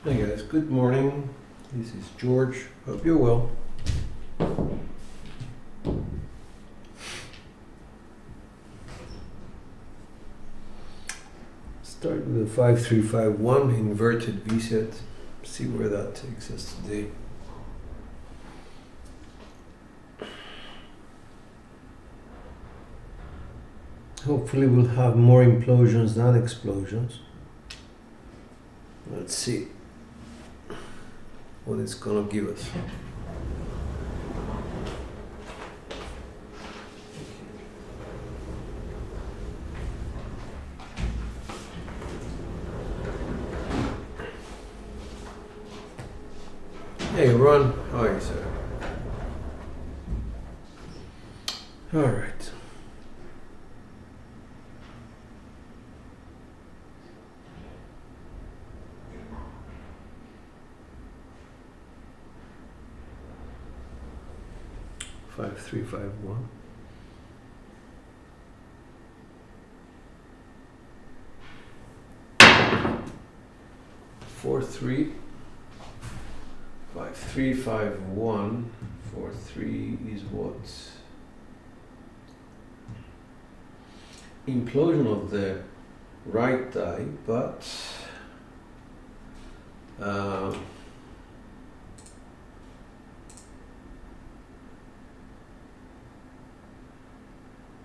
Hi guys, good morning. This is George. Hope you're well. Start with a 5351 inverted V set. See where that takes us today. Hopefully we'll have more implosions than explosions. Let's see what it's gonna give us. Hey Ron, how are you, sir? All right. Five, 3, 5, 1. Four, 3. 5, 3, 5, 1. 4, 3 is what? Implosion of the right die, but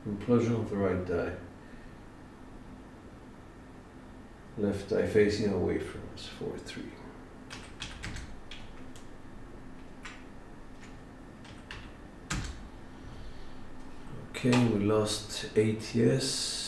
implosion of the right die. Left die facing away from us, 4, 3. Okay, we lost 8 yes.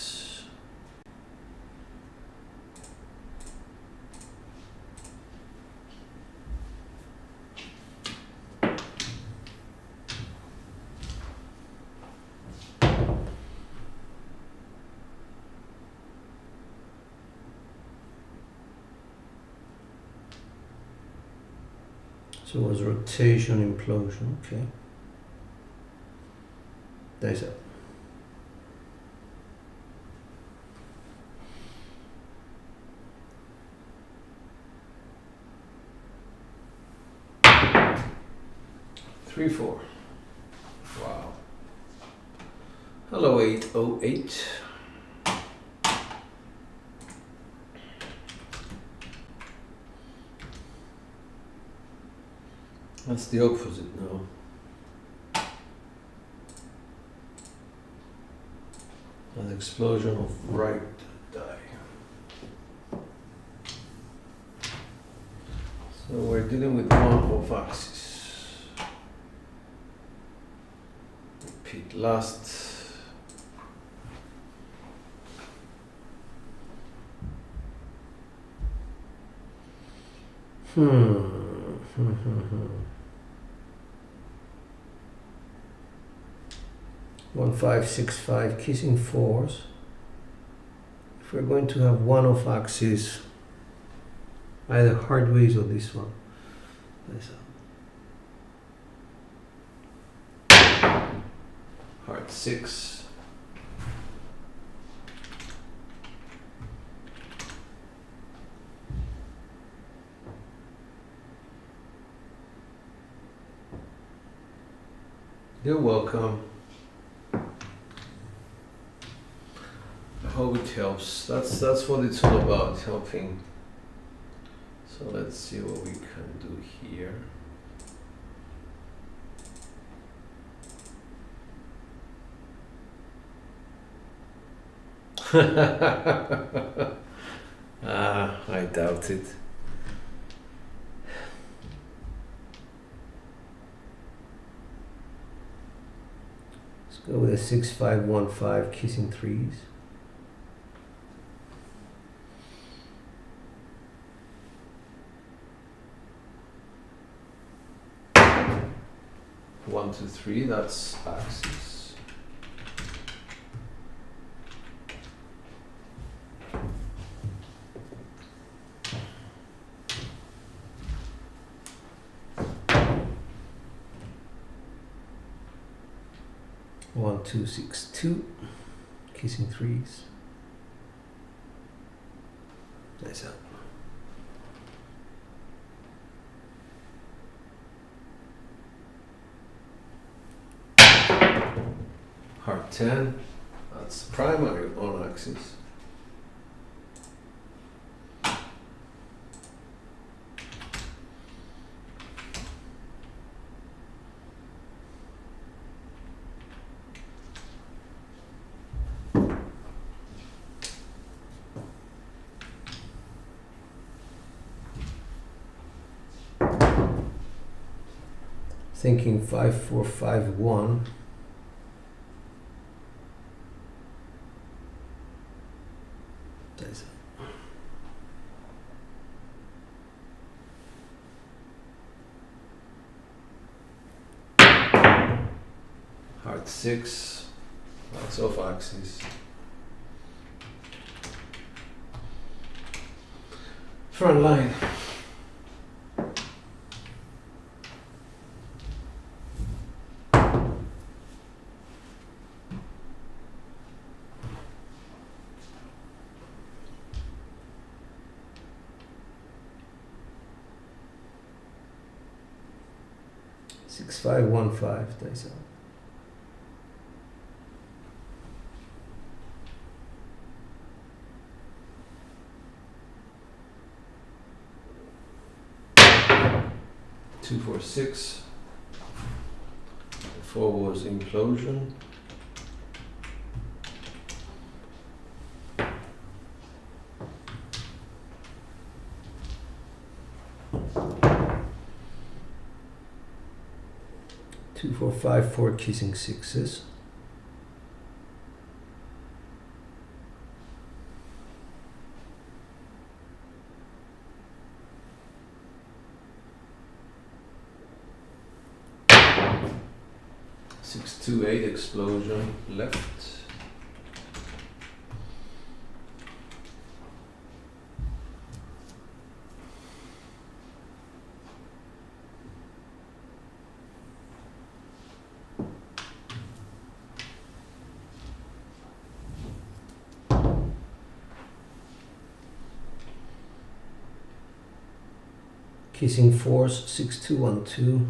So it was rotation, implosion, okay. Dice up. Three, 4. Wow. Hello, 808. That's the opposite now. An explosion of right die. So we're dealing with one off axis. Repeat last. One, 5, 6, 5, kissing 4s. If we're going to have one off axis, either hard ways or this one. Hard 6. You're welcome. I hope it helps. That's what it's all about, helping. So let's see what we can do here. I doubt it. Let's go with a 6, 5, 1, 5, kissing 3s. One, 2, 3, that's axis. One, 2, 6, 2, kissing 3s. Nice up. 10. That's primary on axis. Thinking 5, 4, 5, 1. Heart 6, that's off axis. Front line. Six, 5, 1, 5, dice out. Two, 4, 6. 4 was implosion. Two, 4, 5, 4 kissing 6s. Six, 2, 8 explosion left. Kissing 4s, 6, 2, 1, 2.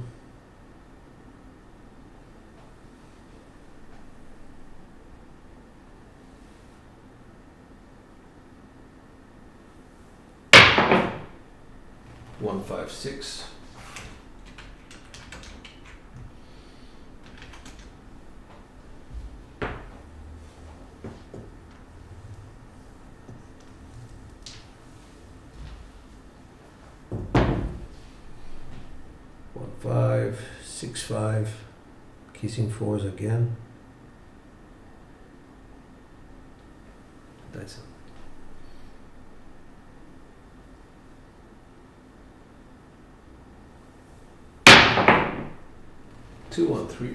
One, 5, 6. One, 5, 6, 5. Kissing 4s again. That's it. Two, 1, 3.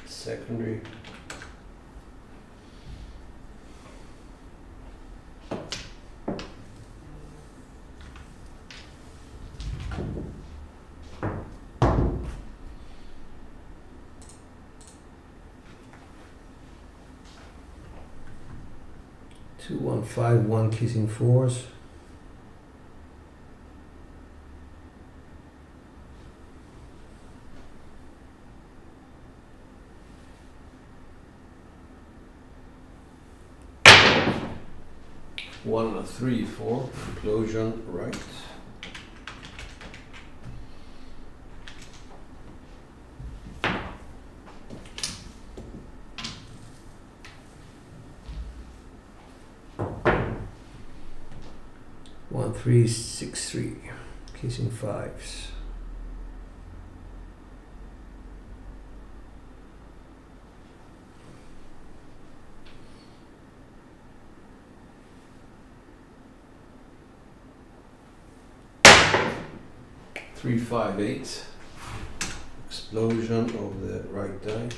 Secondary. Two, 1, 5, 1 kissing 4s. One, 3, 4 implosion right. One, 3, 6, 3 kissing 5s. Three, 5, 8 explosion of the right die.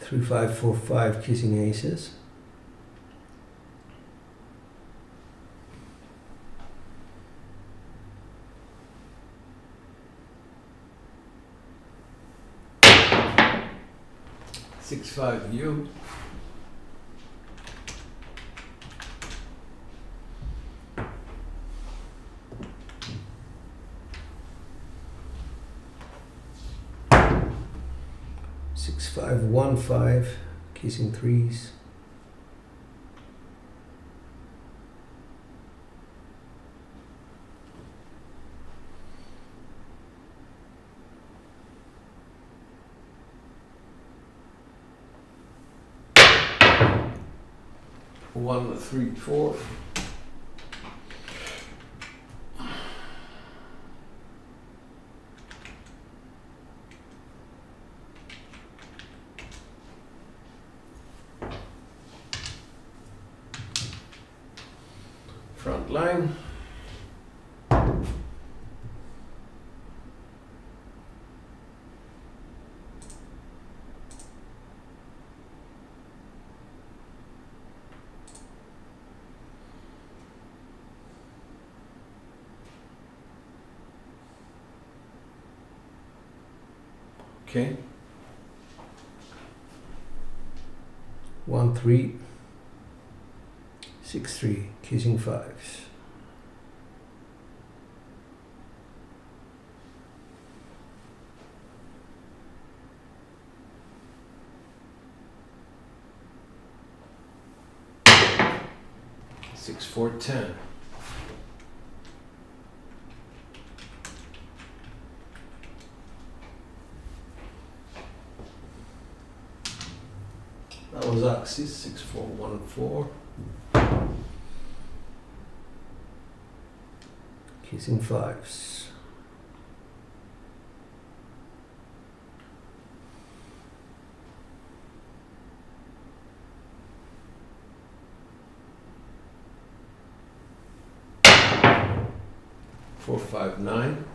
3, 5, 4, 5 kissing aces. Six, 5 you. Six, 5, 1, 5 kissing threes. One, 3, 4. Front line. Okay. 1, 3. 6, 3 kissing fives. Six, 4, 10. That was axis. 6, 4, 1, 4. Kissing fives. Four, 5, 9.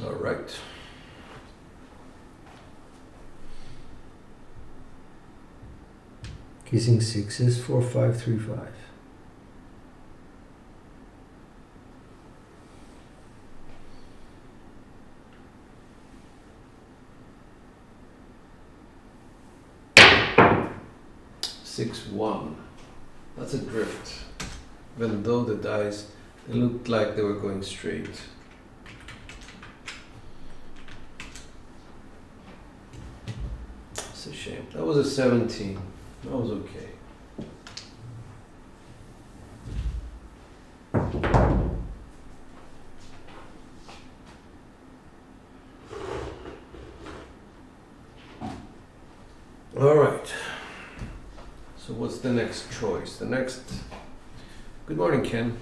All right. Kissing sixes. 4, 5, 3, 5. Six, 1. That's a drift. Even though the dice, they looked like they were going straight. It's a shame. That was a 17. That was okay. All right. So what's the next choice? The next... Good morning, Ken.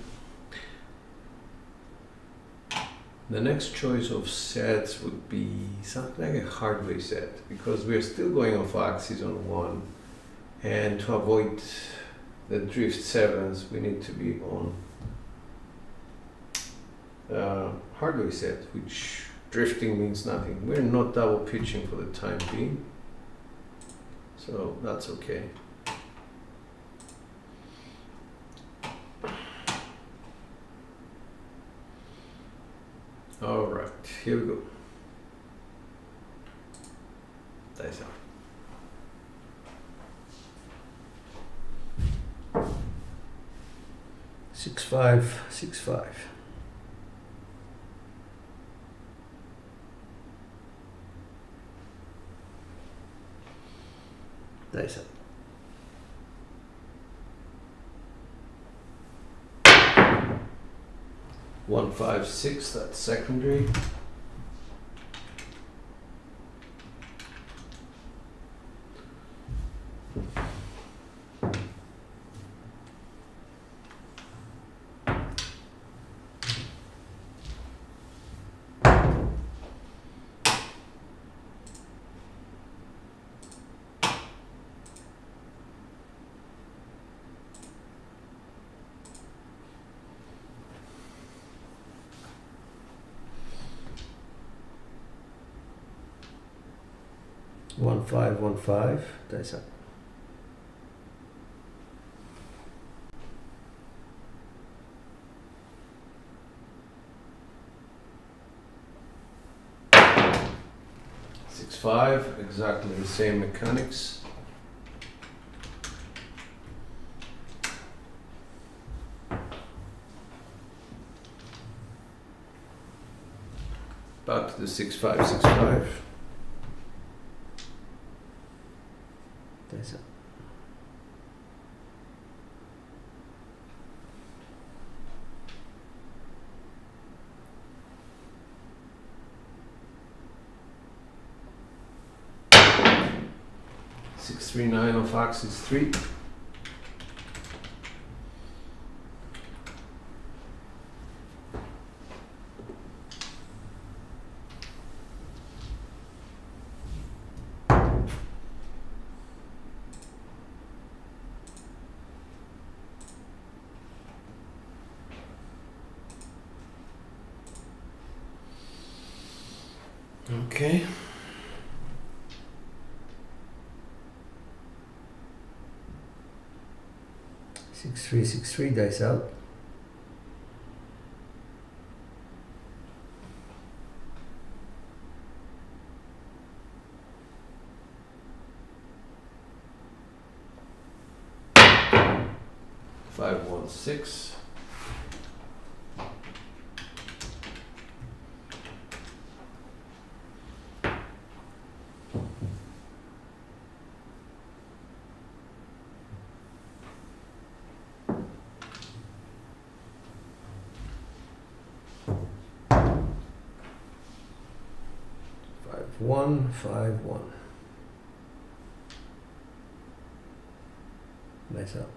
The next choice of sets would be something like a hardware set, because we're still going off axis on 1, and to avoid the drift 7s we need to be on hardware set, which drifting means nothing. We're not double pitching for the time being, so that's okay. All right, here we go. Dice out. 6, 5, 6, 5. Dice up. 1, 5, 6, that's secondary. 1 5 1 5. Dice up. Six five, exactly the same mechanics. Back to the 6 5 6 5. Dice up. Six 3 9 of axis 3. Okay. Six three, dice out. Five 1 6. One 5 1. Dice up.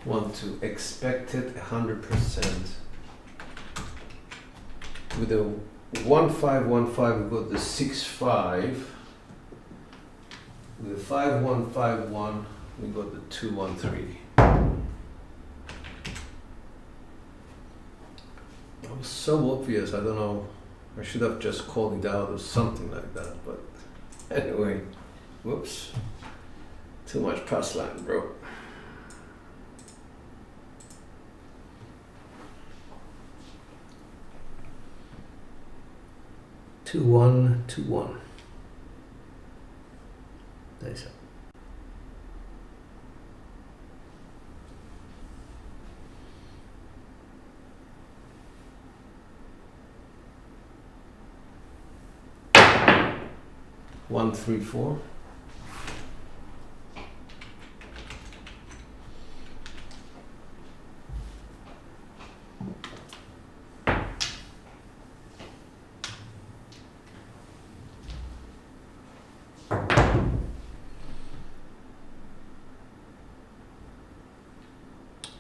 Want to expect it 100%. With a 1 5 1 5, we got the 6 5. With the 5 1 5 1, we got the 2 1 3. That was so obvious. I don't know. I should have just called it out or something like that. But anyway, whoops. Too much pass line, bro. 2 1 2 1. Dice up. One 3 4.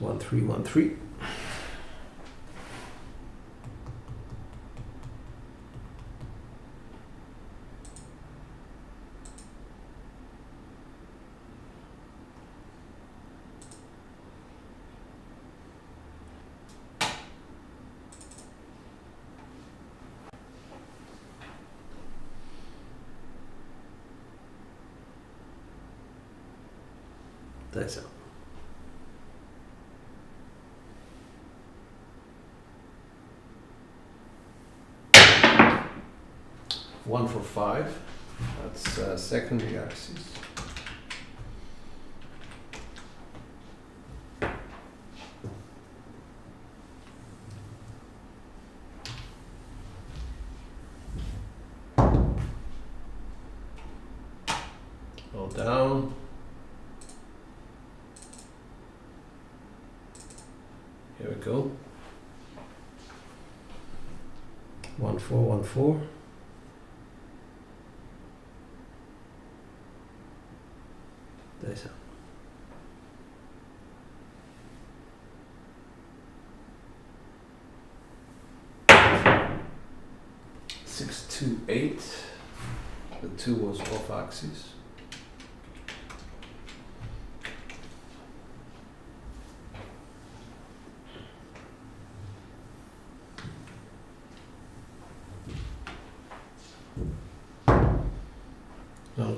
One 3 1 3. Dice up. One for 5. That's secondary axis. All down. Here we go. 1 4 1 4. Dice up. 6 2 8. The 2 was off axis.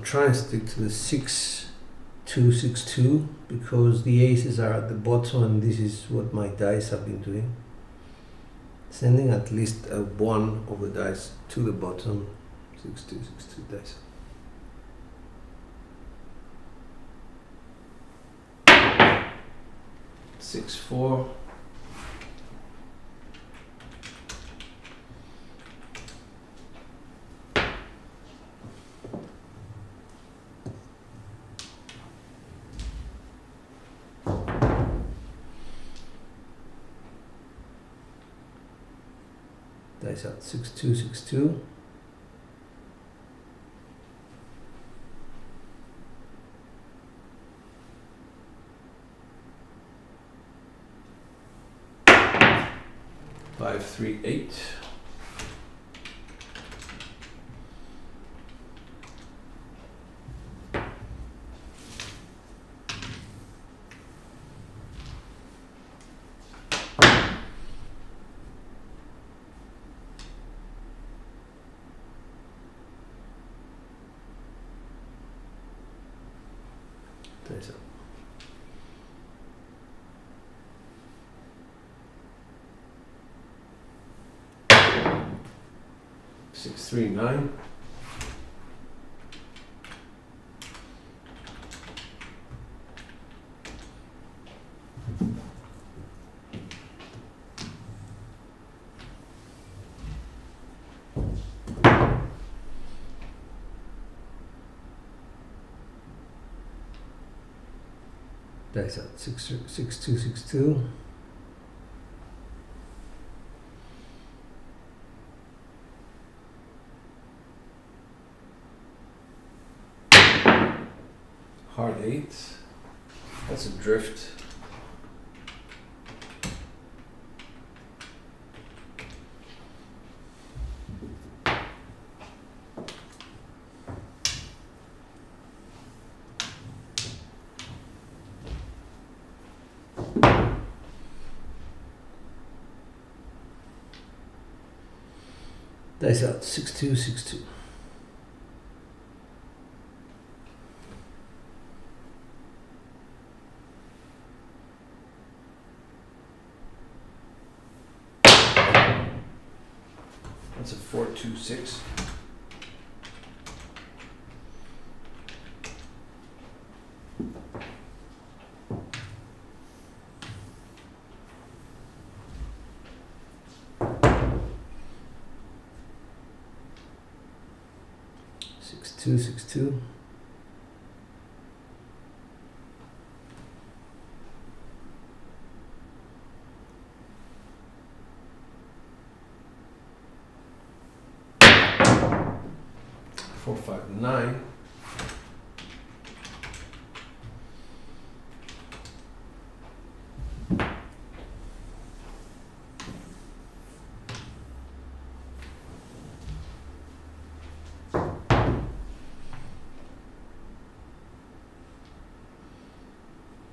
try and stick to the 6-2-6-2 because the aces are at the bottom and this is what my dice have been doing. Sending at least one of the dice to the bottom. 6-2-6-2 dice. Six, four. Dice out 6-2-6-2. Five, three, eight. Dice out. Six, three, nine. Dice out 6-2-6-2. Hard eight. That's a drift. Dice out 6-2-6-2. That's a 4-2-6. Two, 6-2. Four, five, nine.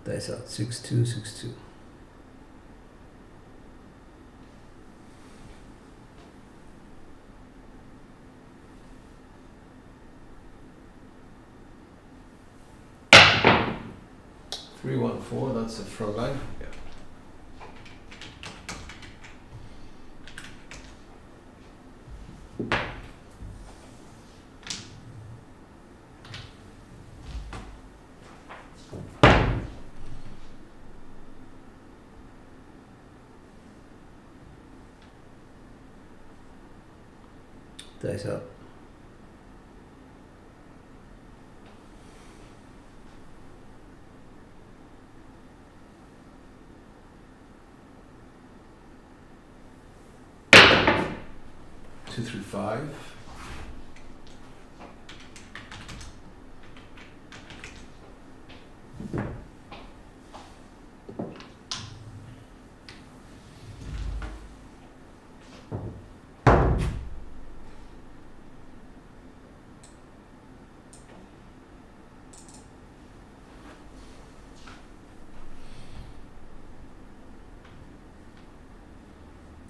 Dice out 6-2-6-2. Three, one, four. That's a front line. Yeah. Dice out. Two, three, five.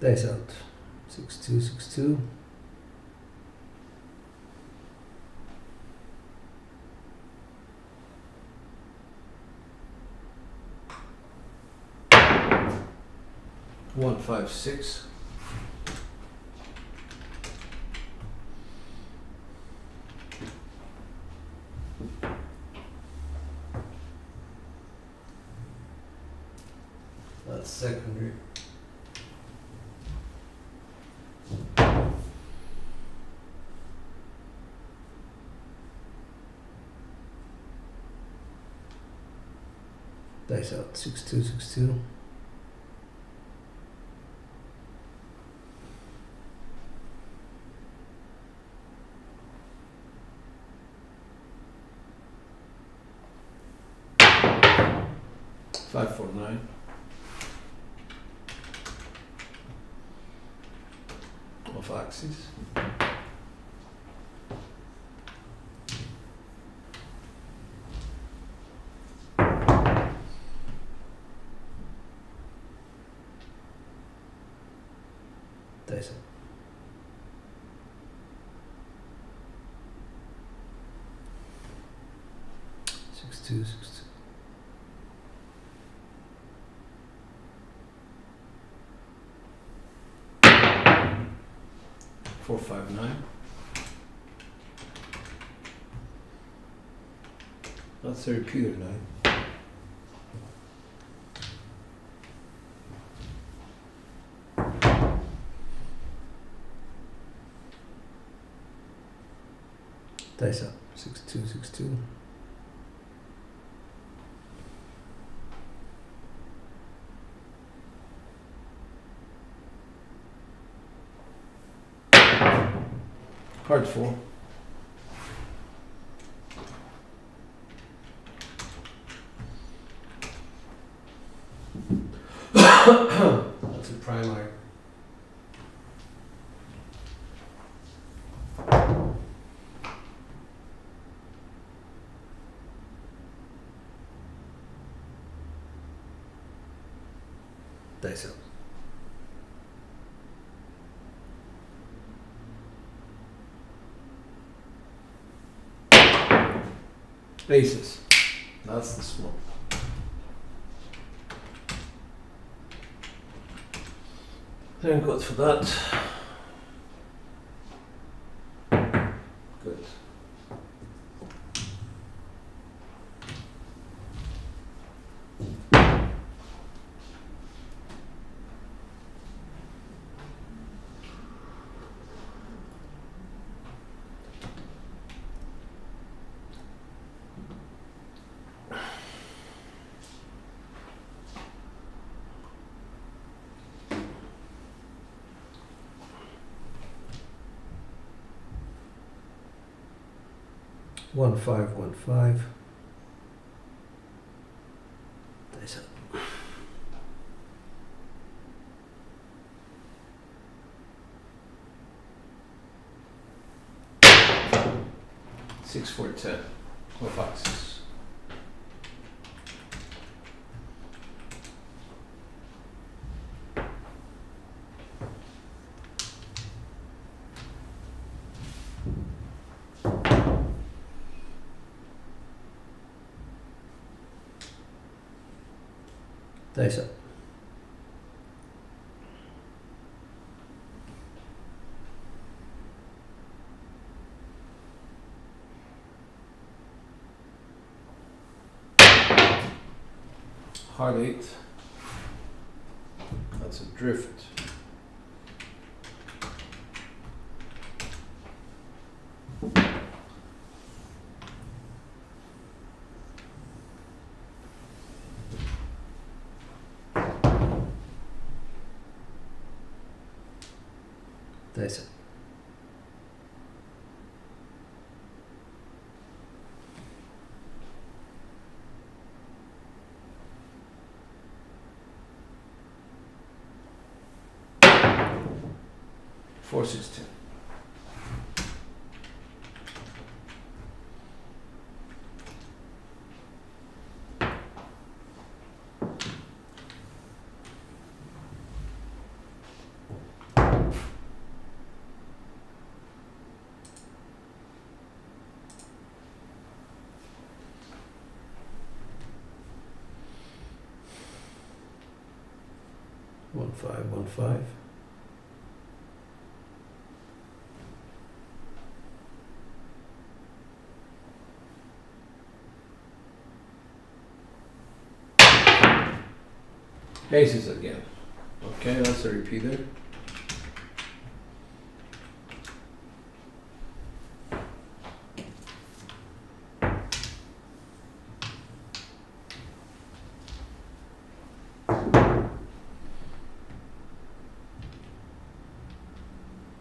Dice out 6-2-6-2. 156. That's secondary. Dice out 6-2, 6-2. Five, four, nine. Off axis. Dice out. Six two, 6-2. 4, 5, 9. That's a repeater 9. Dice up 6-2, 6-2. Hard 4. That's a primary. Dice up. Aces. That's the small. Thank God for that. Good. One five, 1-5. Dice up. Six, 4, 10. Off axis. Dice up. Hard 8. That's a drift. Dice up. Four, 6, 10. 1 5 1 5. Aces again. Okay, that's a repeater.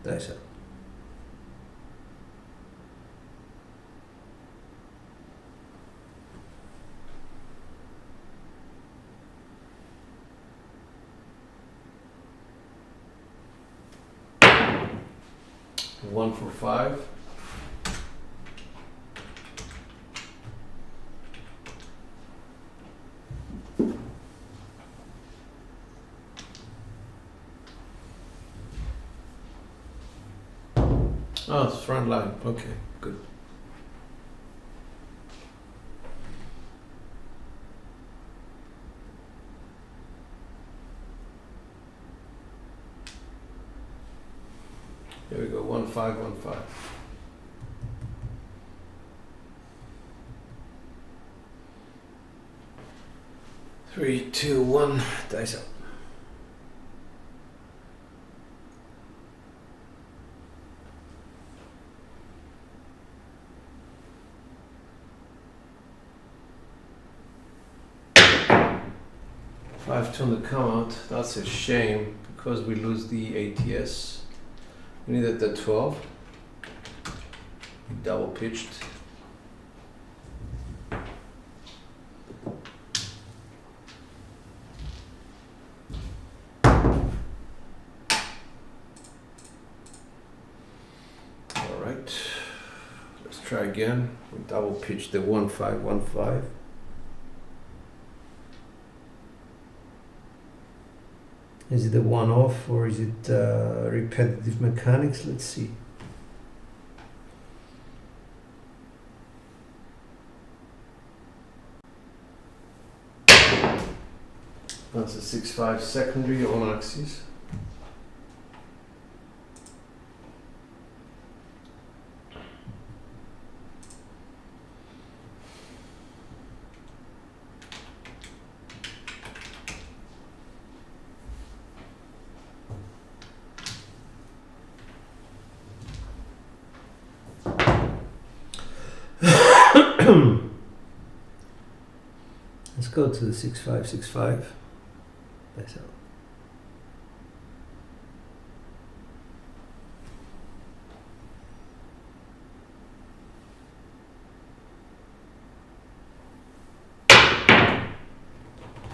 Dice up. One for 5. Oh, it's front line. Okay, good. Here we go. 1 5 1 5. Three, two, one. Dice up. Five to on the come out. That's a shame because we lose the ATS. We needed the 12. We double pitched. All right. Let's try again. We double pitched the 1 5 1 5. Is it a one-off or is it repetitive mechanics? Let's see. That's a 6 5 secondary on axis. Let's go to the 6 5 6 5. That's out.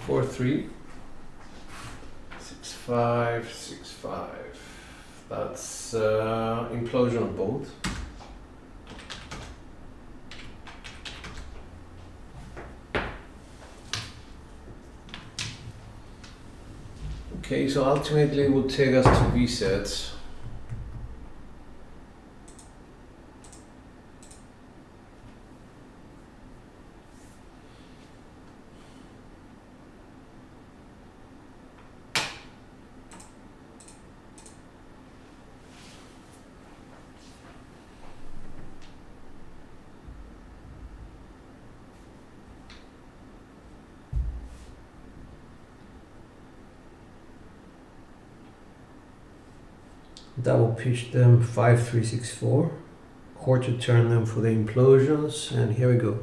Four, 3. 6 5 6 5. That's implosion on both. Okay, so ultimately it will take us to V sets. Double pitch them 5 3 6 4. Quarter turn them for the implosions, and here we go.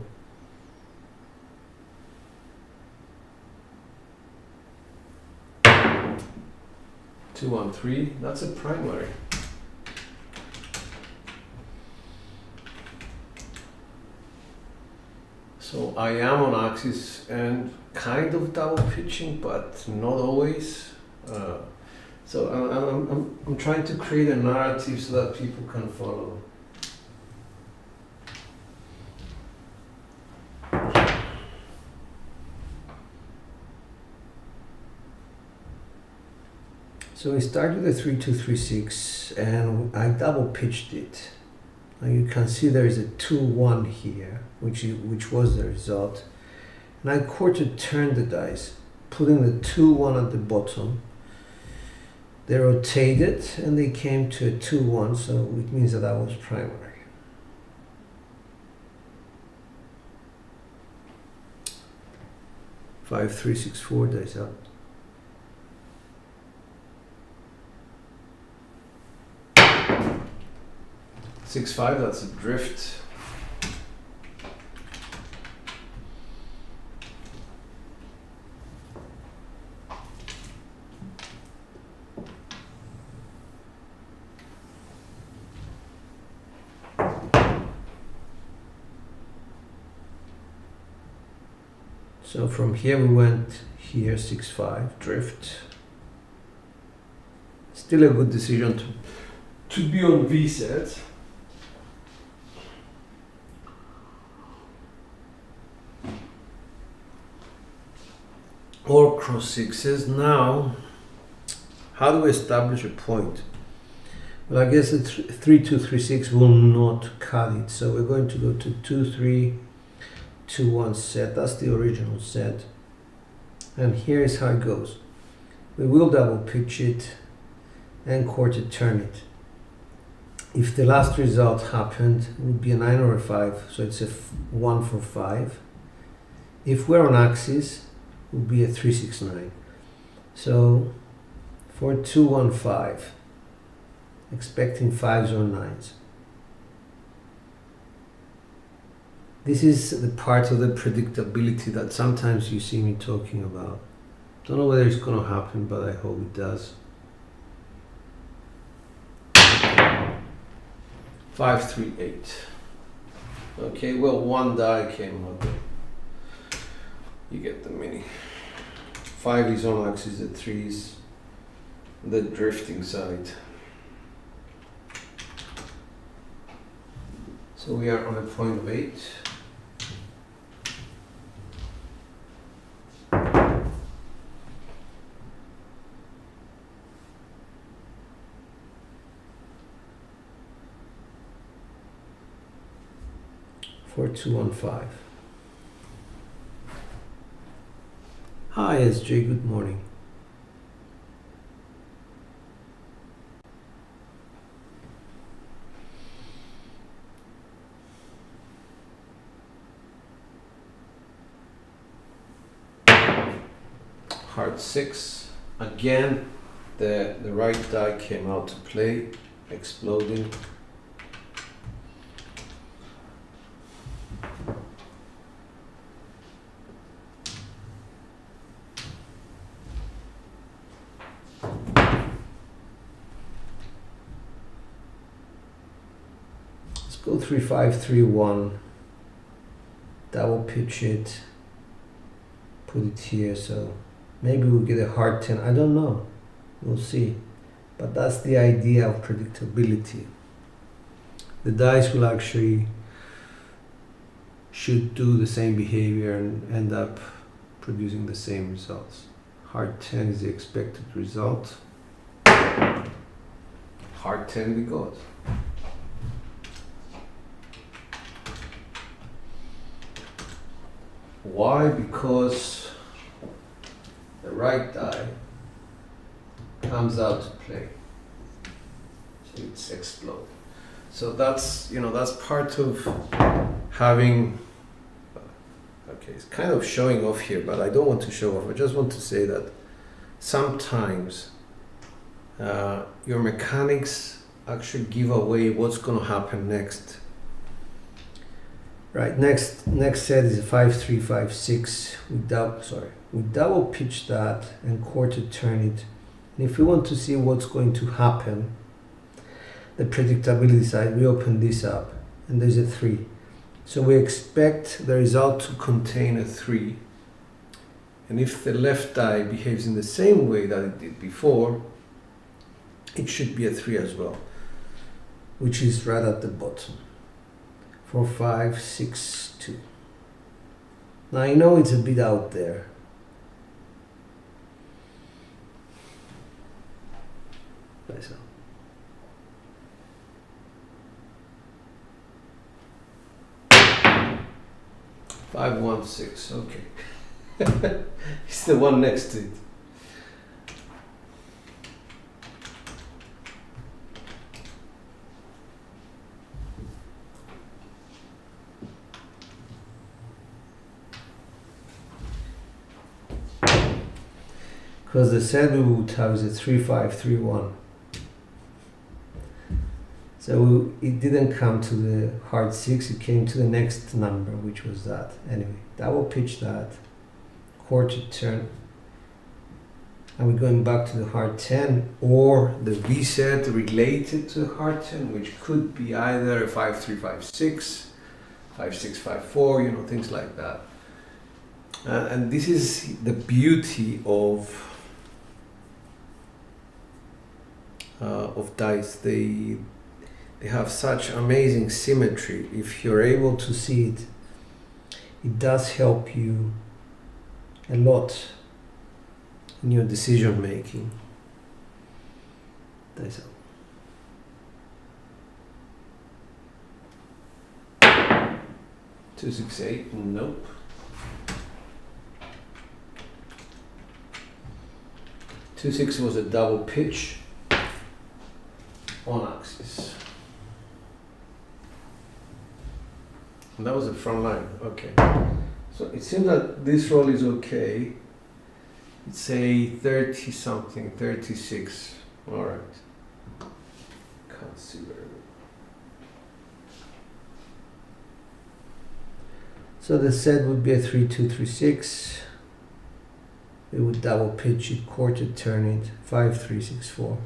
Two, 1 3. That's a primary. So I am on axis and kind of double pitching, but not always. So I'm trying to create a narrative so that people can follow. So we start with a 3 2 3 6, and I double pitched it. Now you can see there is a 2 1 here, which was the result. And I quarter turned the dice, putting the 2 1 at the bottom. They rotated and they came to a 2-1, so it means that was primary. Five, 3, 6, 4 dice up. Six, 5, that's a drift. So from here we went here, 6, 5, drift. Still a good decision to be on V set. Or cross sixes. Now, how do we establish a point? Well, I guess the 3, 2, 3, 6 will not cut it. So we're going to go to 2, 3, 2, 1 set. That's the original set. And here is how it goes. We will double pitch it and quarter turn it. If the last result happened, it would be a 9 or a 5. So it's a 1 for 5. If we're on axis, it would be a 3, 6, 9. So for 2, 1, 5, expecting 5s or 9s. This is the part of the predictability that sometimes you see me talking about. Don't know whether it's going to happen, but I hope it does. 5, 3, 8. Okay, well, one die came up. You get the mini. 5 is on axis, the 3 is the drifting side. So we are on a point of 8. For 2, 1, 5. Hi SJ, good morning. Heart 6. Again, the right die came out to play, exploding. Go 3, 5, 3, 1. Double pitch it. Put it here, so maybe we'll get a hard 10. I don't know. We'll see. But that's the idea of predictability. The dice will actually should do the same behavior and end up producing the same results. Hard 10 is the expected result. Hard 10 we got. Why? Because the right die comes out to play. So it's explode. So that's, that's part of having, okay, it's kind of showing off here, but I don't want to show off. I just want to say that sometimes your mechanics actually give away what's going to happen next. Right, next set is a 5, 3, 5, 6. We double pitch that and quarter turn it. And if we want to see what's going to happen, the predictability side, we open this up and there's a 3. So we expect the result to contain a 3. And if the left die behaves in the same way that it did before, it should be a 3 as well, which is right at the bottom. 4, 5, 6, 2. Now I know it's a bit out there. So. Five, 1, 6. Okay. It's the one next to it. because the set we would have is a 3531. So it didn't come to the hard 6, it came to the next number, which was that. Anyway, double pitch that, quarter turn, and we're going back to the hard 10 or the V set related to the hard 10, which could be either a 5356, 5654, you know, things like that. And this is the beauty of dice. They have such amazing symmetry. If you're able to see it, it does help you a lot in your decision making. Dice up. 268, nope. 2-6 was a double pitch on axis. And that was the front line, okay. So it seems that this roll is okay. It's a 30 something, 36, all right. Can't see very well. So the set would be a 3-2-3-6. We would double pitch it, quarter turn it, 5-3-6-4.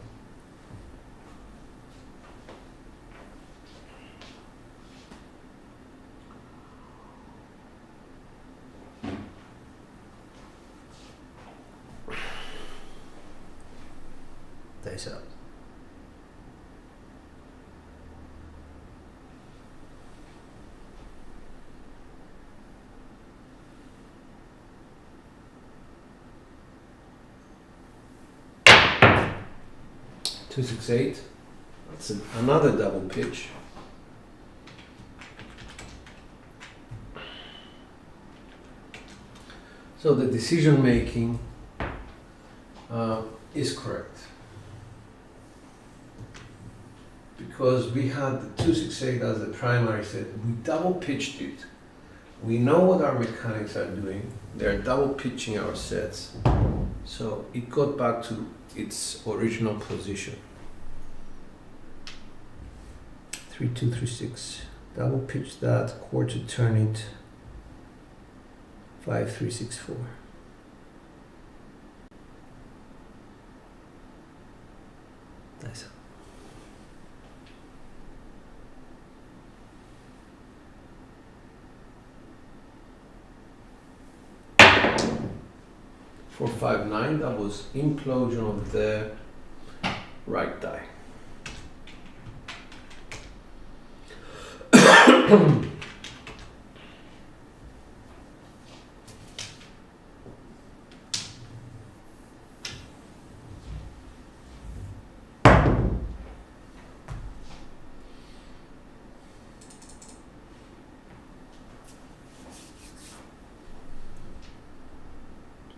Dice up. Two, 6, 8. That's another double pitch. So the decision making is correct. Because we had the 268 as the primary set, we double pitched it. We know what our mechanics are doing. They're double pitching our sets. So it got back to its original position. 3-2-3-6. Double pitch that, quarter turn it, 5-3-6-4. Nice. For 5-9, that was implosion of the right die.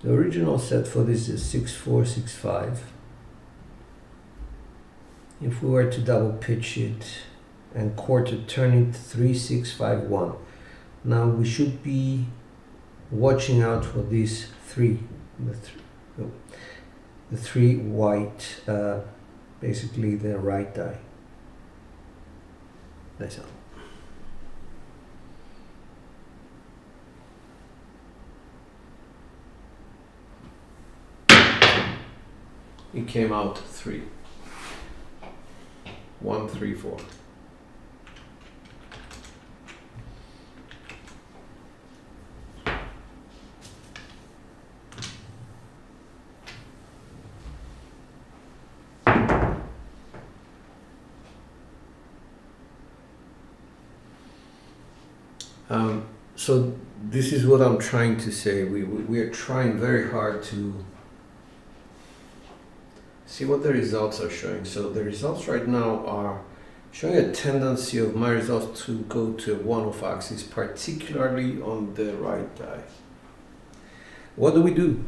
The original set for this is 6-4-6-5. If we were to double pitch it and quarter turn it, 3-6-5-1. Now we should be watching out for these three, the three white, basically the right die. Nice one. It came out 3. 1, 3, 4. So this is what I'm trying to say. We are trying very hard to see what the results are showing. So the results right now are showing a tendency of my results to go to a 1-off axis, particularly on the right die. What do we do?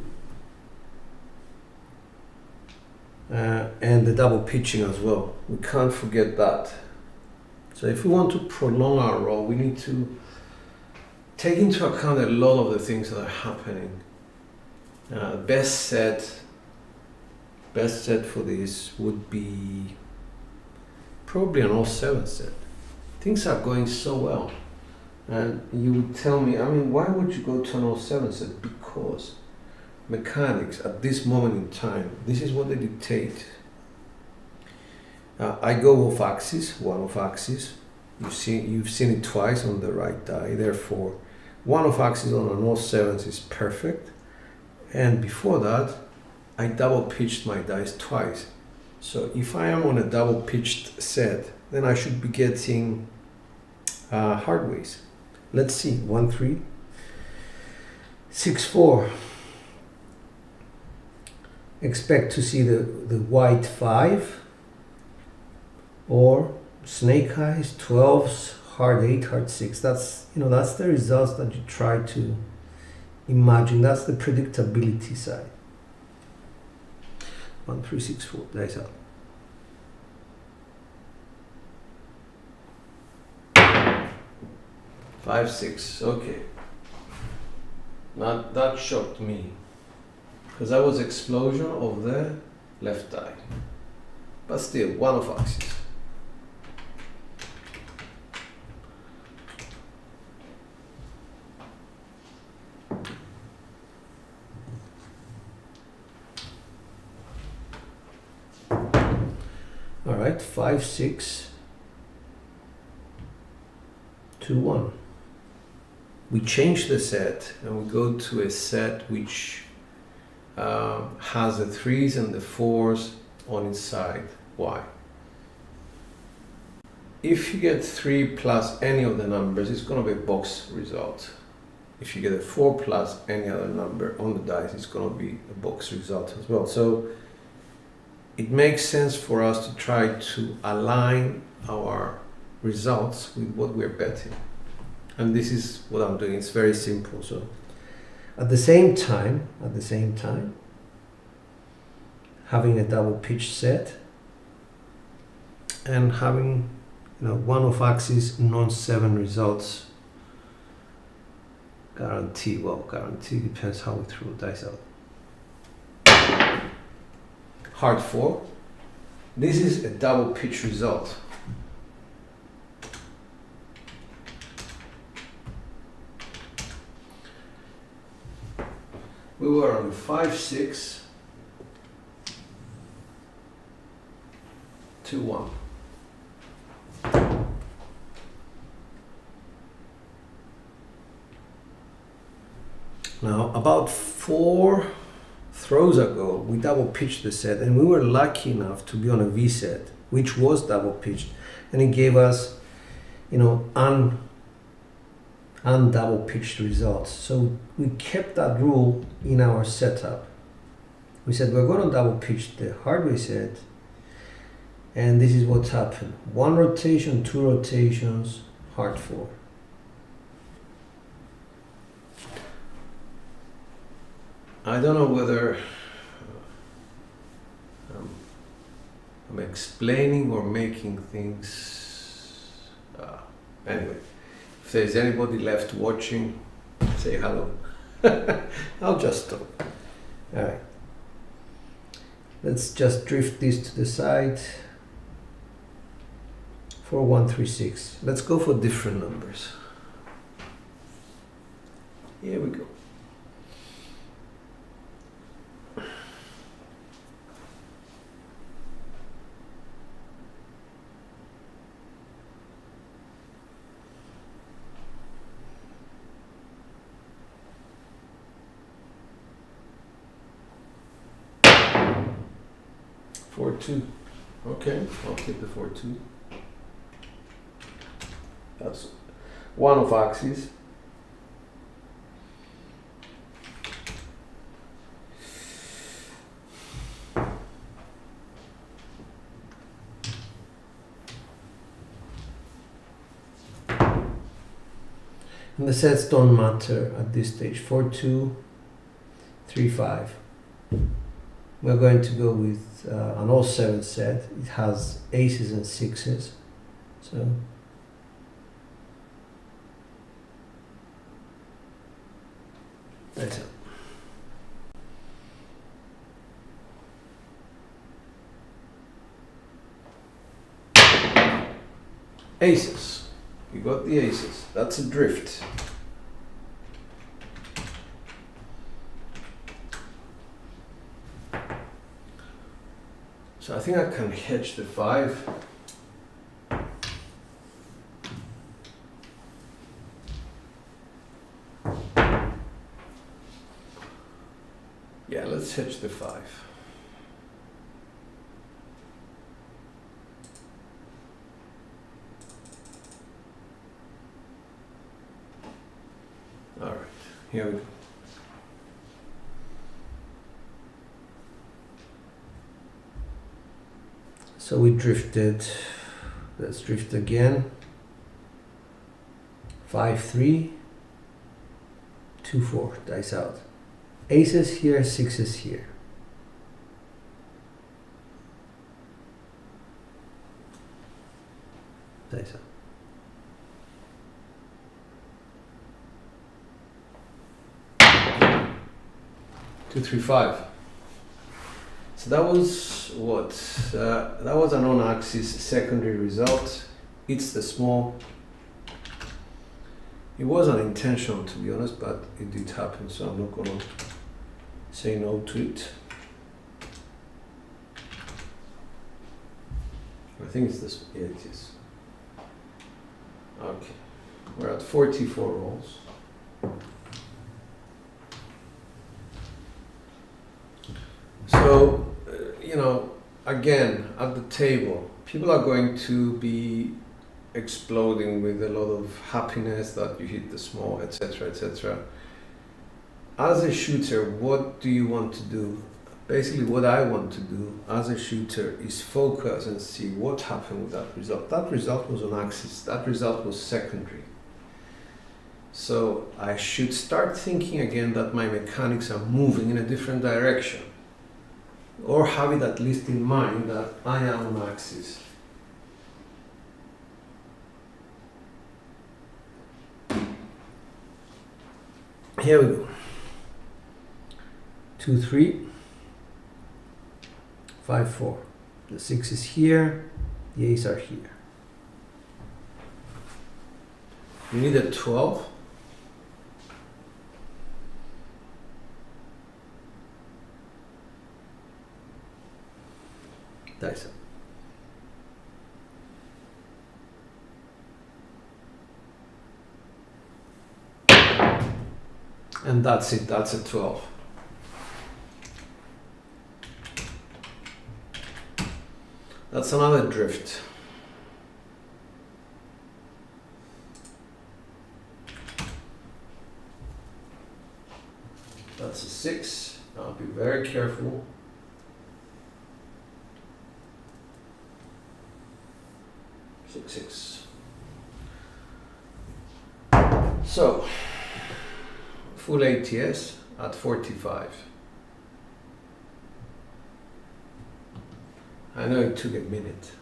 And the double pitching as well. We can't forget that. So if we want to prolong our roll, we need to take into account a lot of the things that are happening. Best set best set for this would be probably an all 7 set. Things are going so well. And you would tell me, I mean, why would you go to an all 7 set? Because mechanics at this moment in time, this is what they dictate. I go off axis, one off axis. You've seen it twice on the right die. Therefore, one off axis on an all 7s is perfect. And before that, I double pitched my dice twice. So if I am on a double pitched set, then I should be getting hard ways. Let's see, 1, 3, 6, 4. Expect to see the white 5 or snake eyes, 12s, hard 8, hard 6. That's the results that you try to imagine. That's the predictability side. 1, 3, 6, 4. Dice out. 5, 6. Okay. Now that shocked me, because that was explosion of the left die. But still, one of axis. All right, 5, 6, 2, 1. We change the set and we go to a set which has the 3s and the 4s on its side. Why? If you get 3 plus any of the numbers, it's going to be a box result. If you get a 4 plus any other number on the dice, it's going to be a box result as well. So it makes sense for us to try to align our results with what we're betting. And this is what I'm doing. It's very simple. So at the same time, having a double pitch set and having one of axis non-7 results guarantee. Well, guarantee depends how we throw dice out. Hard 4. This is a double pitch result. We were on 5, 6, 2, 1. Now, about 4 throws ago, we double pitched the set, and we were lucky enough to be on a V set, which was double pitched, and it gave us, undouble pitched results. So we kept that rule in our setup. We said we're going to double pitch the hardware set, and this is what's happened. 1 rotation, 2 rotations, hard 4. I don't know whether I'm explaining or making things. Anyway, if there's anybody left watching, say hello. I'll just stop. All right. Let's just drift this to the side. 4, 1, 3, 6. Let's go for different numbers. Here we go. Four, 2. Okay, I'll keep the 4, 2. That's one of axes. And the sets don't matter at this stage. 4, 2, 3, 5. We're going to go with an all 7 set. It has aces and 6s. So that's it. Aces. You got the aces. That's a drift. So I think I can hedge the 5. Yeah, let's hedge the 5. All right, here we go. So we drifted, let's drift again. 5-3, 2-4, dice out. Aces here, sixes here. Dice out. 2, 3, 5. So that was what? That was an on-axis secondary result. It's the small. It was unintentional, to be honest, but it did happen, so I'm not gonna say no to it. I think it's this. Yeah, it is. Okay, we're at 44 rolls. So, you know, again, at the table, people are going to be exploding with a lot of happiness that you hit the small, etc., etc. As a shooter, what do you want to do? Basically, what I want to do as a shooter is focus and see what happened with that result. That result was on axis. That result was secondary. So I should start thinking again that my mechanics are moving in a different direction, or have it at least in mind that I am on axis. Here we go. 2-3, 5-4. The 6 is here, the ace are here. You need a 12. Dice up. And that's it, that's a 12. That's another drift. That's a 6. I'll be very careful. Six. So, full ATS at 45. I know it took a minute.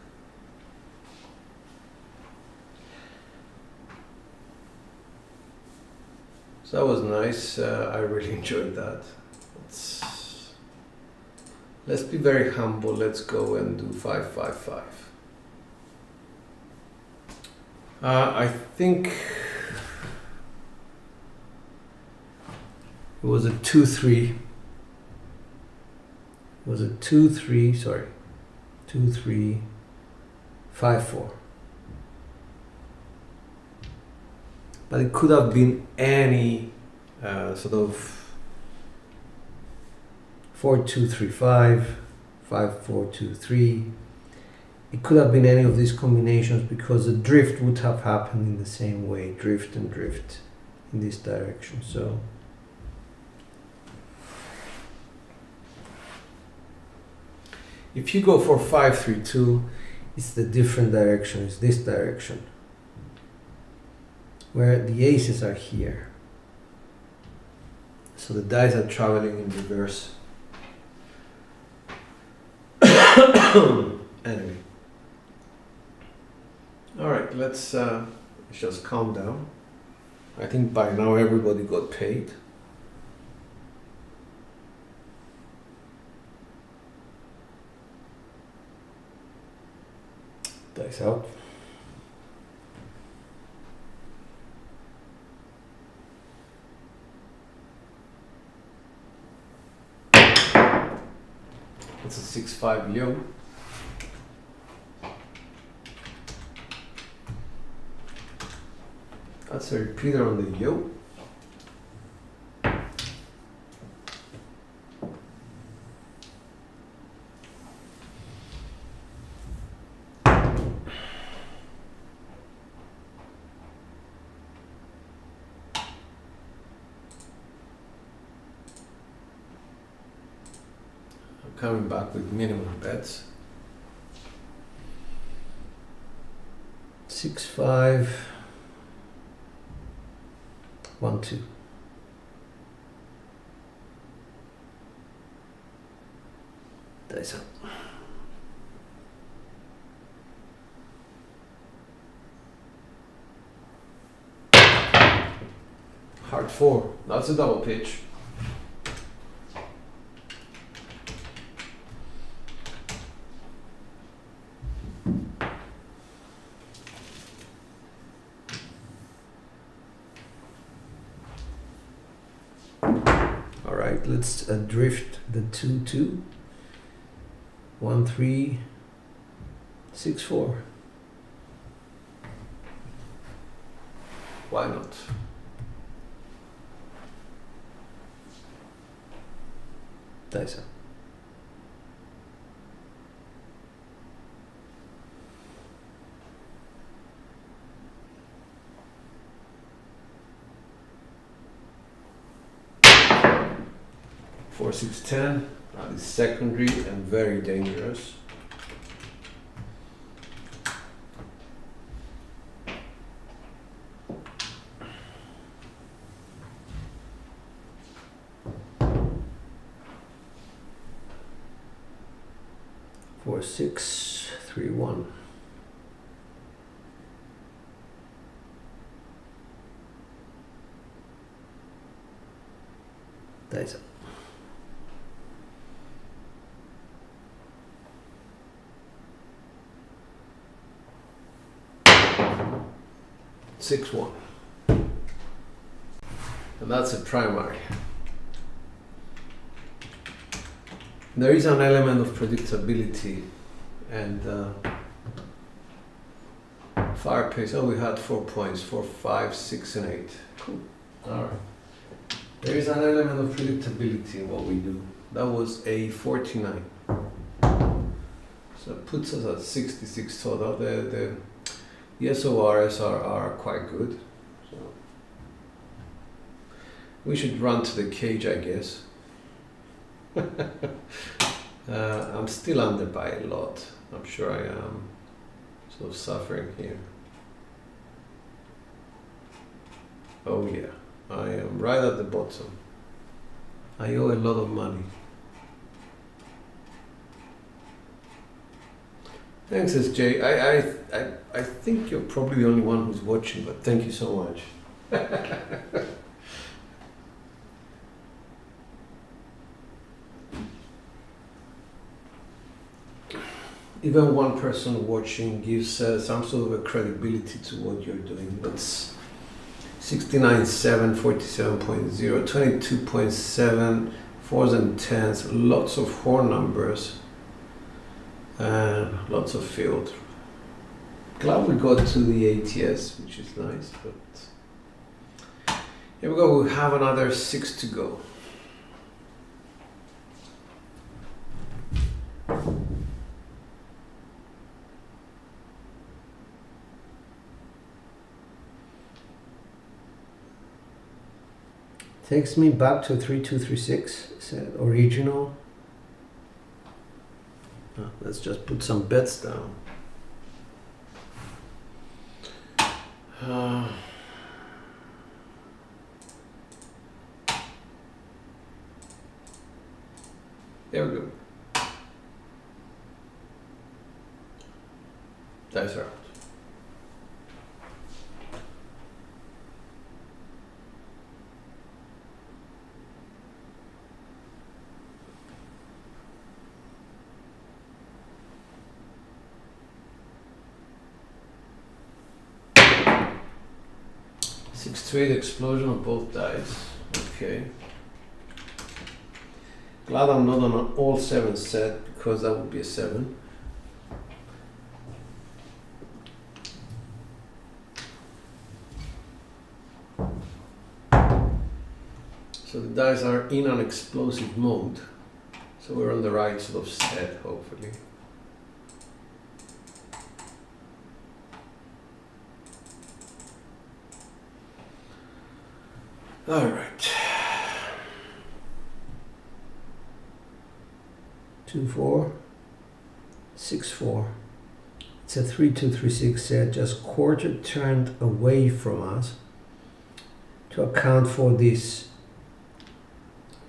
So that was nice. I really enjoyed that. Let's be very humble. Let's go and do 5-5-5. I think it was a 2-3. It was a 2-3, sorry. 2-3, 5-4. But it could have been any sort of 4-2-3-5, 5-4-2-3. It could have been any of these combinations because the drift would have happened in the same way, drift and drift in this direction. So if you go for 5-3-2, it's the different direction, it's this direction, where the aces are here. So the dice are traveling in reverse. Anyway. Alright, let's just calm down. I think by now everybody got paid. Dice out. It's a 6-5 yo. That's a repeater on the yo. Coming back with minimum bets. 6, 5, 1, 2. Dice up. Heart 4. That's a double pitch. Let's drift the 2, 2, 1, 3, 6, 4. Why not? Dice up. Four, 6, 10. That is secondary and very dangerous. Four, 6, 3, 1. Dice up. 6, 1. And that's a primary. There is an element of predictability and fire pace. Oh, we had 4 points, 4, 5, 6, and 8. Cool. All right. There is an element of predictability in what we do. That was a 49. So it puts us at 66 total. The SORs are quite good. So we should run to the cage, I guess. I'm still under by a lot. I'm sure I am sort of suffering here. Oh yeah, I am right at the bottom. I owe a lot of money. Thanks, SJ. I think you're probably the only one who's watching, but thank you so much. Even one person watching gives some sort of a credibility to what you're doing. That's 69.7, 47.0, 22.7, 4s and 10s, lots of whole numbers, and lots of field. Glad we got to the ATS, which is nice, but here we go, we have another 6 to go. Takes me back to 3236, said original. Let's just put some bets down. There we go. Dice are out. Straight explosion of both dice. Okay. Glad I'm not on an all 7 set because that would be a 7. So the dice are in an explosive mode. So we're on the right sort of set, hopefully. All right. 2, 4, 6, 4. It's a 3, 2, 3, 6 set, just quarter turned away from us to account for this,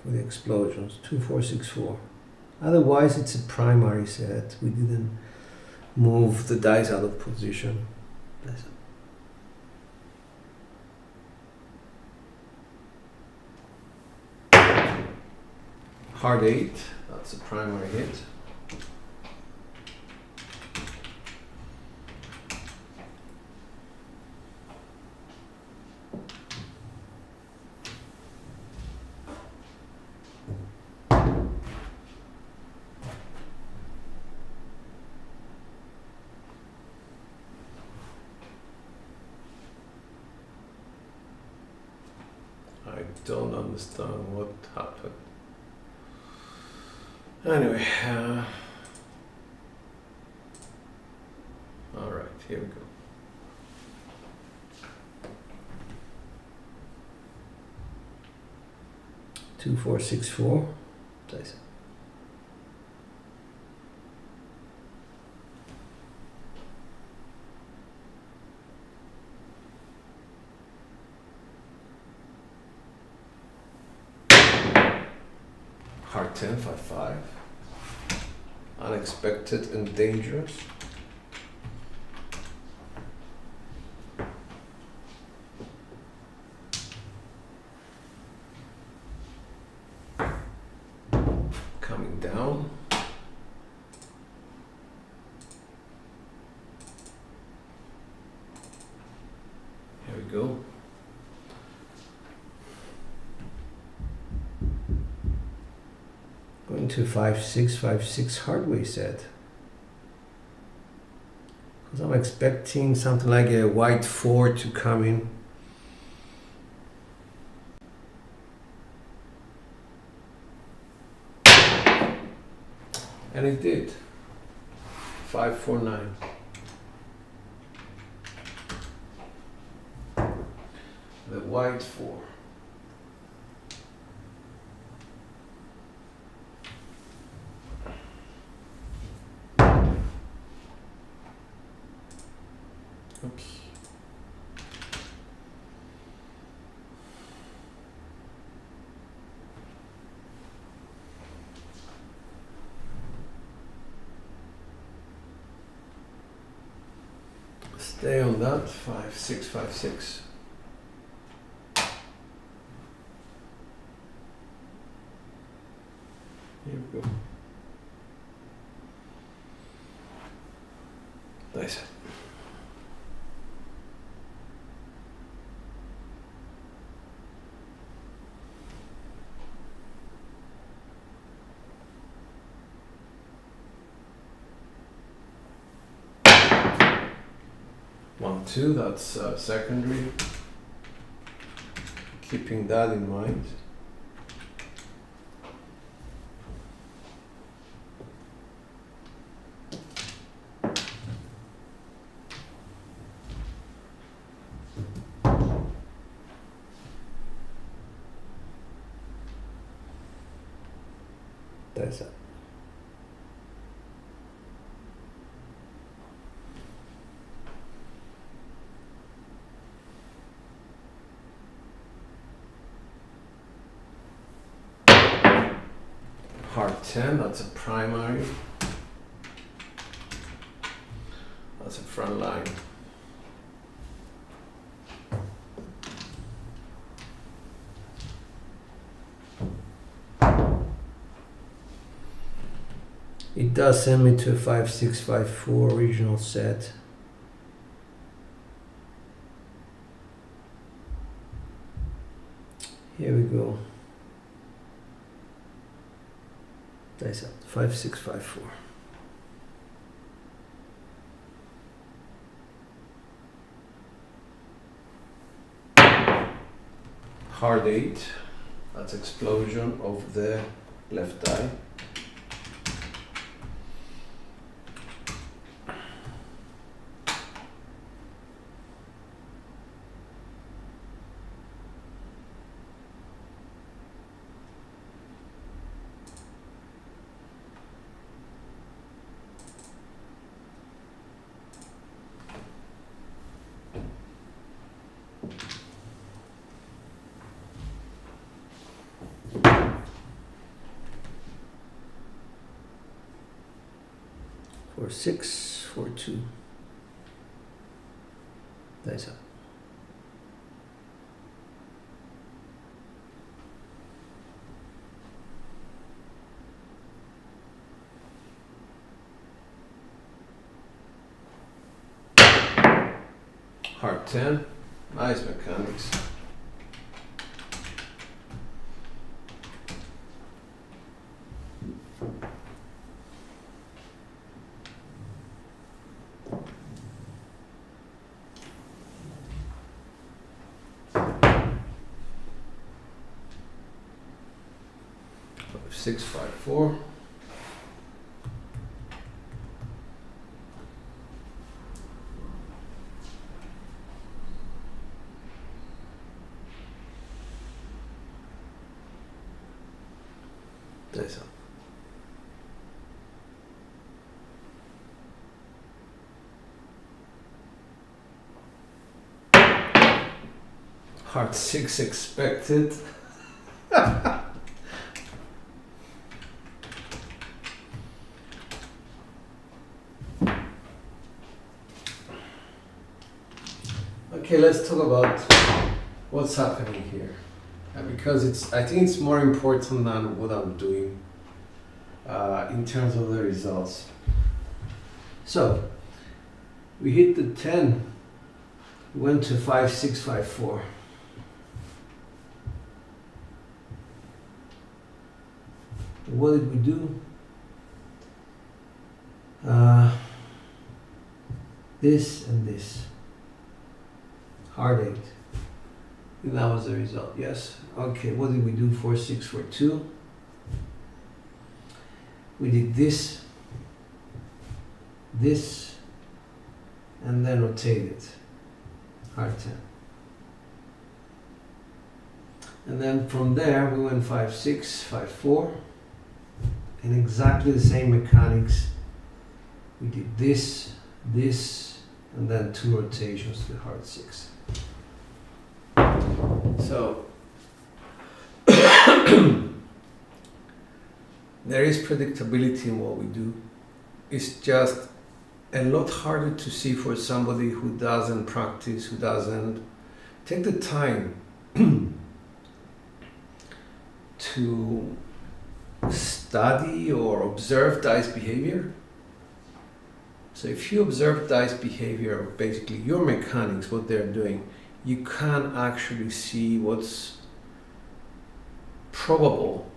for the explosions. 2, 4, 6, 4. Otherwise, it's a primary set. We didn't move the dice out of position. That's Hard 8, that's a primary hit. I don't understand what happened. Anyway, all right, here we go. Two, 4, 6, 4. Dice. Hard 10, 5, 5. Unexpected and dangerous. Coming down. Here we go. Going to 5, 6, 5, 6 hardware set. Because I'm expecting something like a white 4 to come in. And it did. 5, 4, 9. The white 4. Oops. Stay on that. 5, 6, 5, 6. Here we go. Nice. One, 2, that's secondary. Keeping that in mind. That's it. Hard 10, that's a primary. That's a front line. It does send me to a 5, 6, 5, 4 original set. Here we go. Dice up. 5, 6, 5, 4. Hard 8. That's explosion of the left die. For 6, 4, 2. Dice up. Hard 10. Nice mechanics. Six, 5, 4. Dice up. Hard 6 expected. Okay, let's talk about what's happening here. Because I think it's more important than what I'm doing in terms of the results. So, we hit the 10, went to 5, 6, 5, 4. What did we do? This and this. Hard 8. And that was the result, yes. Okay, what did we do? 4, 6, 4, 2. We did this, this, and then rotated. Hard 10. And then from there we went 5, 6, 5, 4. And exactly the same mechanics. We did this, this, and then 2 rotations to the hard 6. So there is predictability in what we do. It's just a lot harder to see for somebody who doesn't practice, who doesn't take the time to study or observe dice behavior. So if you observe dice behavior, basically your mechanics, what they're doing, you can actually see what's probable,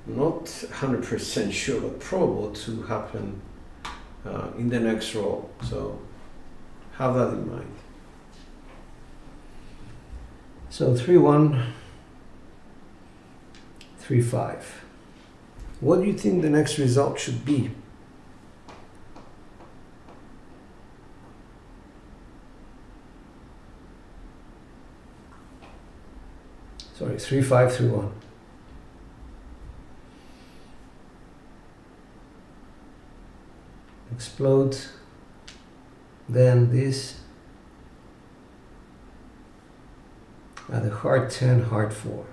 not 100% sure, but probable to happen in the next roll. So have that in mind. So 3, 1, 3, 5. What do you think the next result should be? Sorry, 3, 5, 3, 1. Explode. Then this. At the hard 10, hard 4.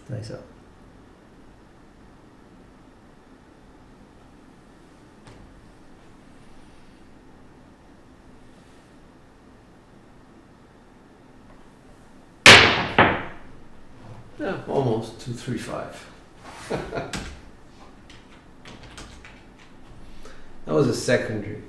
Dice up. Yeah, almost 2, 3, 5. That was a secondary.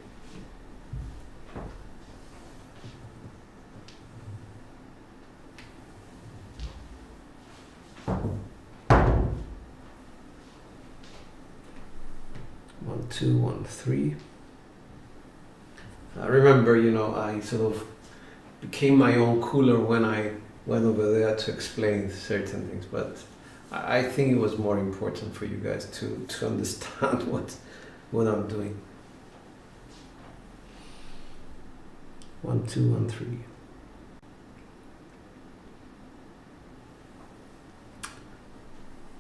1, 2, 1, 3. I remember, I sort of became my own cooler when I went over there to explain certain things, but I think it was more important for you guys to understand what I'm doing. 1, 2, 1, 3.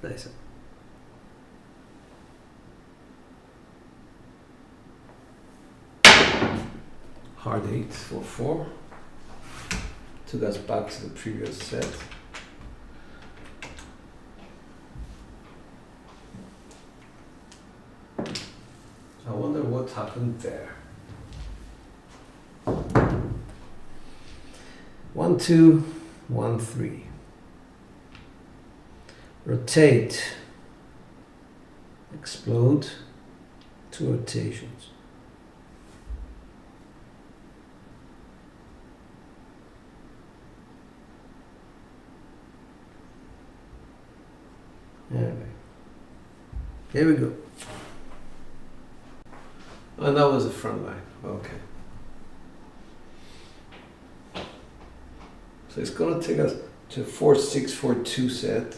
Nice. Hard 8 for 4. Took us back to the previous set. I wonder what happened there. 1, 2, 1, 3. Rotate. Explode. 2 rotations. Anyway. Here we go. And that was the front line. Okay. So it's going to take us to 4-6-4-2 set.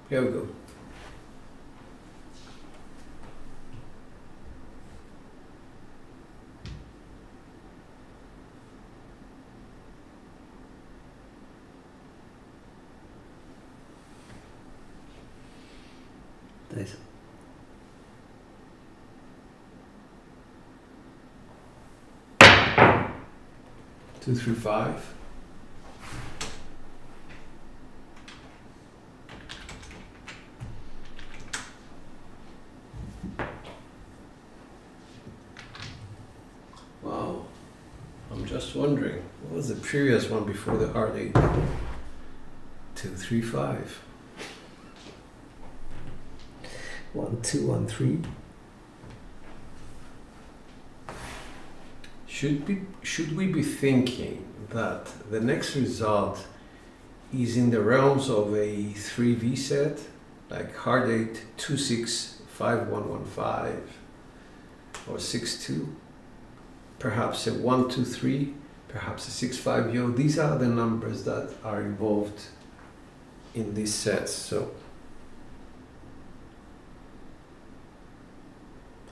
Here we go. Nice. Two, 3, 5. Wow. I'm just wondering, what was the previous one before the hard 8? 2, 3, 5. 1, 2, 1, 3. Should we be thinking that the next result is in the realms of a 3V set, like hard 8, 2, 6, 5, 1, 1, 5, or 6, 2, perhaps a 1, 2, 3, perhaps a 6, 5, yo. These are the numbers that are involved in these sets. So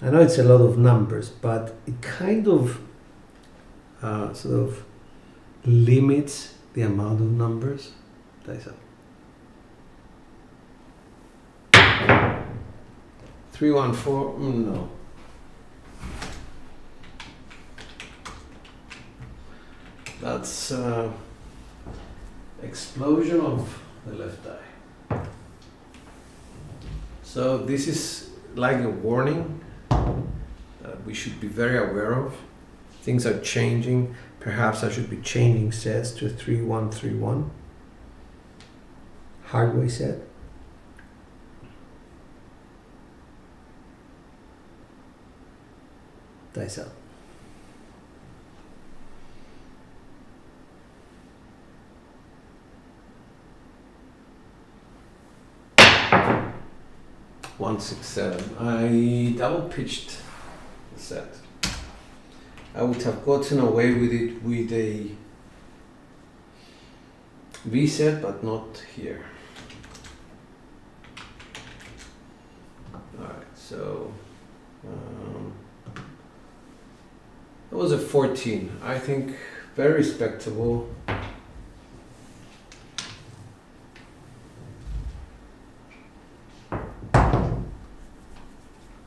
I know it's a lot of numbers, but it kind of sort of limits the amount of numbers. That's all. 3, 1, 4. No. That's explosion of the left eye. So this is like a warning that we should be very aware of. Things are changing. Perhaps I should be changing sets to 3, 1, 3, 1. Hardway set. Dice up. One, 6, 7. I double pitched the set. I would have gotten away with it with a V set, but not here. Alright, so that was a 14. I think very respectable.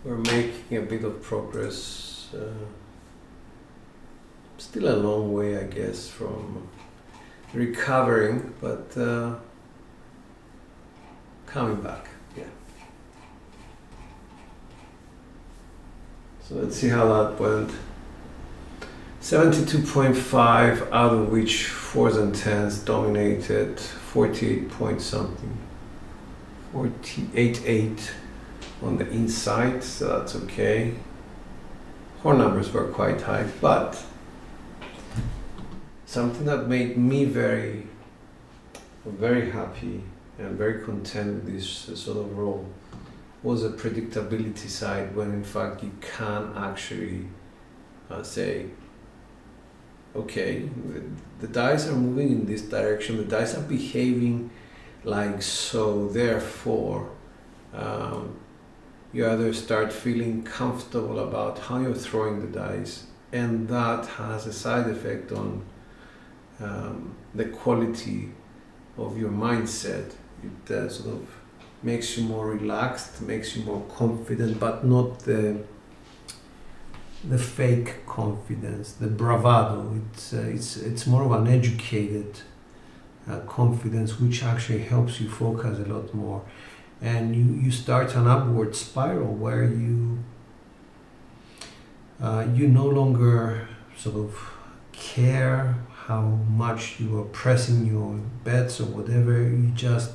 We're making a bit of progress. Still a long way, I guess, from recovering, but coming back. Yeah. So let's see how that went. 72.5, out of which 4s and 10s dominated. 48 point something. 48.8 on the inside, so that's okay. Horn numbers were quite high, but something that made me very very happy and very content with this sort of role was a predictability side, when in fact you can actually say, okay, the dice are moving in this direction, the dice are behaving like so, therefore you either start feeling comfortable about how you're throwing the dice, and that has a side effect on the quality of your mindset. It sort of makes you more relaxed, makes you more confident, but not the fake confidence, the bravado. It's more of an educated confidence, which actually helps you focus a lot more, and you start an upward spiral where you no longer sort of care how much you are pressing your bets or whatever. You just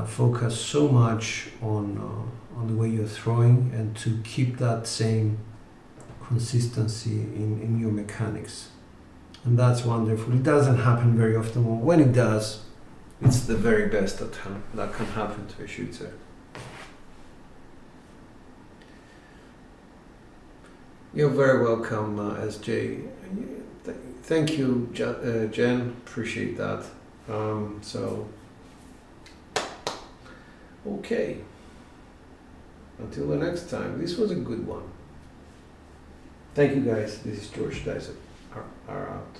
focus so much on the way you're throwing, and to keep that same consistency in your mechanics. And that's wonderful. It doesn't happen very often, but when it does, it's the very best that can happen to a shooter. You're very welcome, SJ. Thank you, Jen. Appreciate that. Okay. Until the next time. This was a good one. Thank you, guys. This is George Dice are out.